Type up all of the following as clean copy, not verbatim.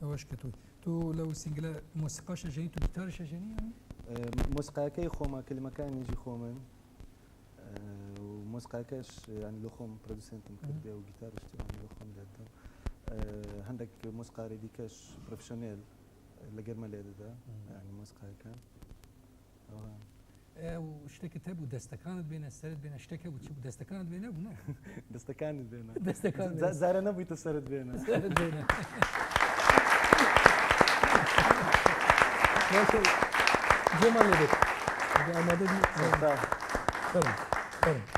واش كتوي تو لو سنجلا موسيقى شجاني تو جيتار شجاني يعني موسيقى كي خوما كل مكان يجي خومن وموسيقى كاش يعني لو خوم برودوسنت مكتبه وجيتار يعني لو خوم ده عندك موسيقى ريدي كاش بروفيشنال لغير ما ده يعني موسيقى كان واشتكت ابو دستكانت بين السرد بين اشتكى ابو دستكانت بين ابو دستكانت بينا دستكانت زارنا بيت السرد بينا سرد بين جمال لك amadı Tamam. Tamam.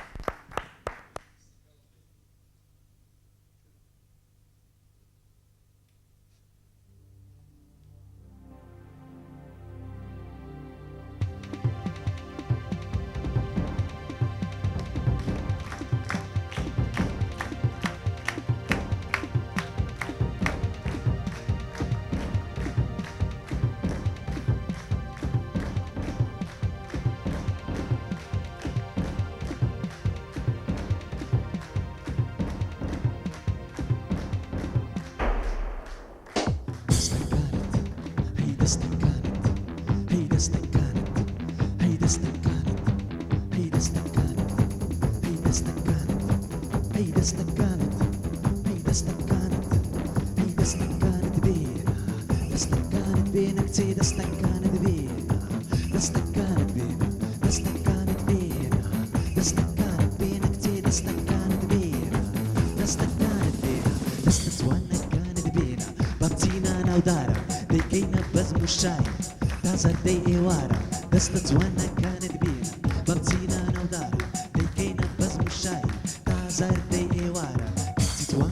دستت وانا كانت بينا بمتينا انا ودارا لقينا بزم الشاي تعزر دي ايوارا كنتي توان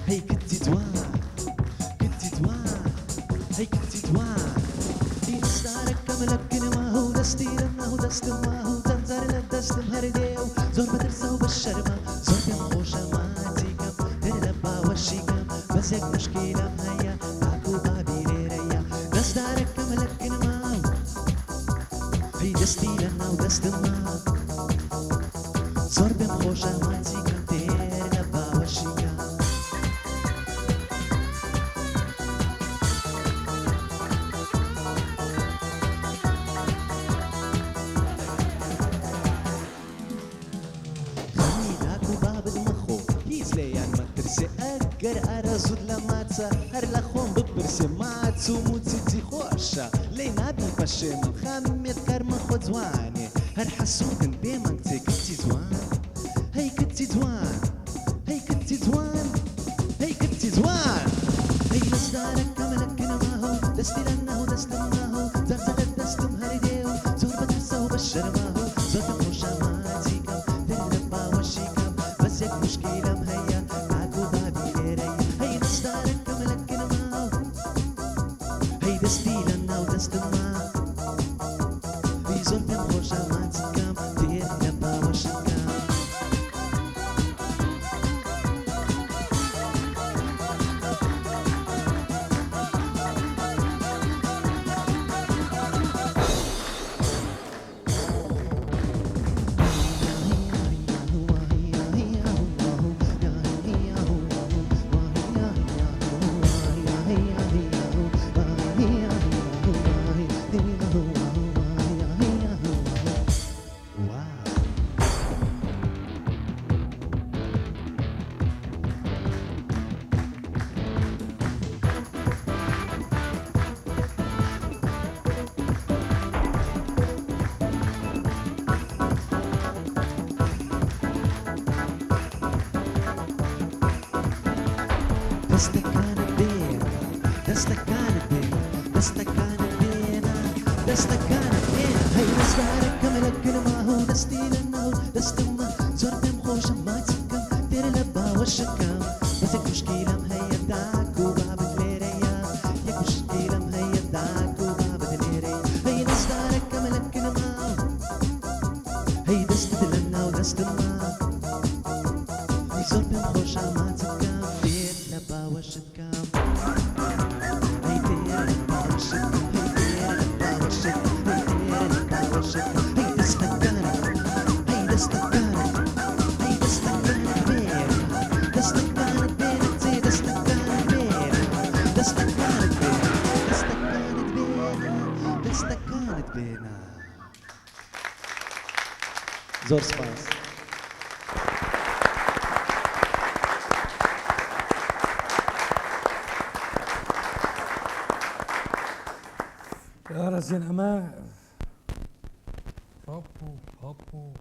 هي كنتي توان كنتي توان هي كنتي توان دي دستارك كملك ما هو دستي لما هو دست ما هو تنزر للدست مهرديو زور بدرسه بالشربة زور بمخوشة ما تيكم ترلبا وشيكم بس هيك مشكلة هيا معكو بابي ريريا دستارك كملك ما دستي لنا ودست ما زور بمخوشة ما تيكم ترلبا وشيكم هر لخون ببرسي ماتو موتيتي خوشة لينا بيباشم خمت كرم خود زواني هر حسودن بيمانتي كنتي زوان هي كنتي زوان هي كنتي زوان هي كنتي زوان هي نصدارك كملك ما هو دستي لنا هو دست ما هو زرزر الدست مهرديو زور بدرسه وبشر ما هو زور بخوشة ماتيكم ترلبا وشيكم بس يك مشكلة مهيا معكو بابي ليريا هي نصدارك دستي لنا ودست ما بيزور بمخوشة ما تكام دير لبا وشكام Just دستك كانت بينا دستك كانت بينا دستك كانت بينا. زور سباس. يا رزين أما هابو